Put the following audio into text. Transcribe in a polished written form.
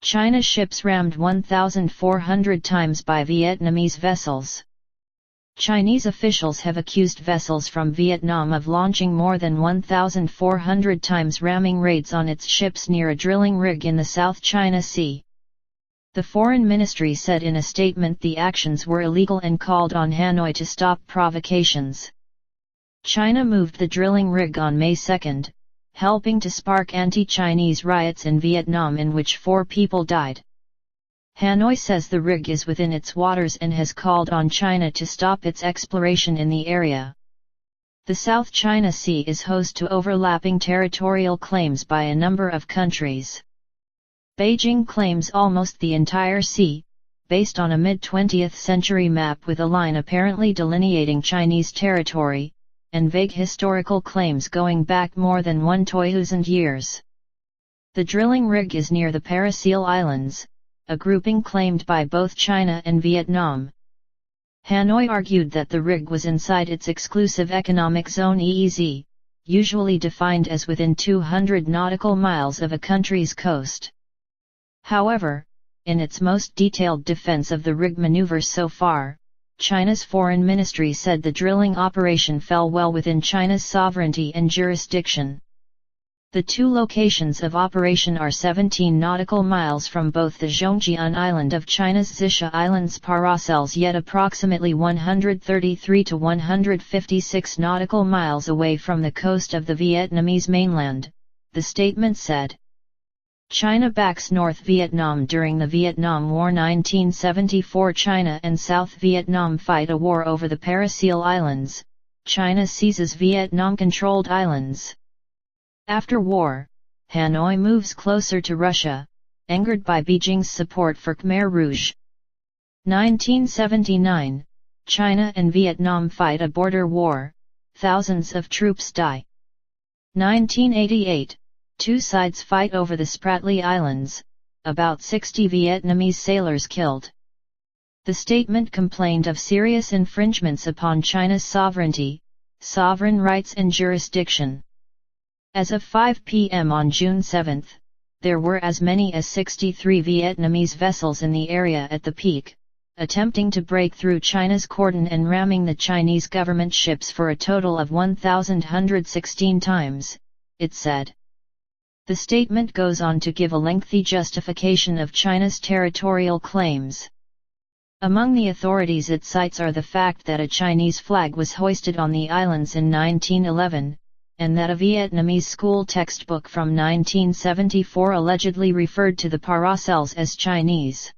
China ships rammed 1,400 times by Vietnamese vessels. Chinese officials have accused vessels from Vietnam of launching more than 1,400 times ramming raids on its ships near a drilling rig in the South China Sea. The Foreign Ministry said in a statement the actions were illegal and called on Hanoi to stop provocations. China moved the drilling rig on May 2, helping to spark anti-Chinese riots in Vietnam in which 4 people died. Hanoi says the rig is within its waters and has called on China to stop its exploration in the area. The South China Sea is host to overlapping territorial claims by a number of countries. Beijing claims almost the entire sea, based on a mid-20th century map with a line apparently delineating Chinese territory, and vague historical claims going back more than 1,000 years. The drilling rig is near the Parasil Islands, a grouping claimed by both China and Vietnam. Hanoi argued that the rig was inside its exclusive economic zone EEZ, usually defined as within 200 nautical miles of a country's coast. However, in its most detailed defense of the rig maneuver so far, China's foreign ministry said the drilling operation fell well within China's sovereignty and jurisdiction. The 2 locations of operation are 17 nautical miles from both the Zhongjian Island of China's Xisha Islands Paracels yet approximately 133 to 156 nautical miles away from the coast of the Vietnamese mainland, the statement said. China backs North Vietnam during the Vietnam War 1974. China and South Vietnam fight a war over the Parasil Islands. China seizes Vietnam-controlled islands. After war, Hanoi moves closer to Russia, angered by Beijing's support for Khmer Rouge. 1979, China and Vietnam fight a border war, thousands of troops die. 1988, 2 sides fight over the Spratly Islands, about 60 Vietnamese sailors killed. The statement complained of serious infringements upon China's sovereignty, sovereign rights and jurisdiction. As of 5 p.m. on June 7, there were as many as 63 Vietnamese vessels in the area at the peak, attempting to break through China's cordon and ramming the Chinese government ships for a total of 1,116 times, it said. The statement goes on to give a lengthy justification of China's territorial claims. Among the authorities it cites are the fact that a Chinese flag was hoisted on the islands in 1911, and that a Vietnamese school textbook from 1974 allegedly referred to the Paracels as Chinese.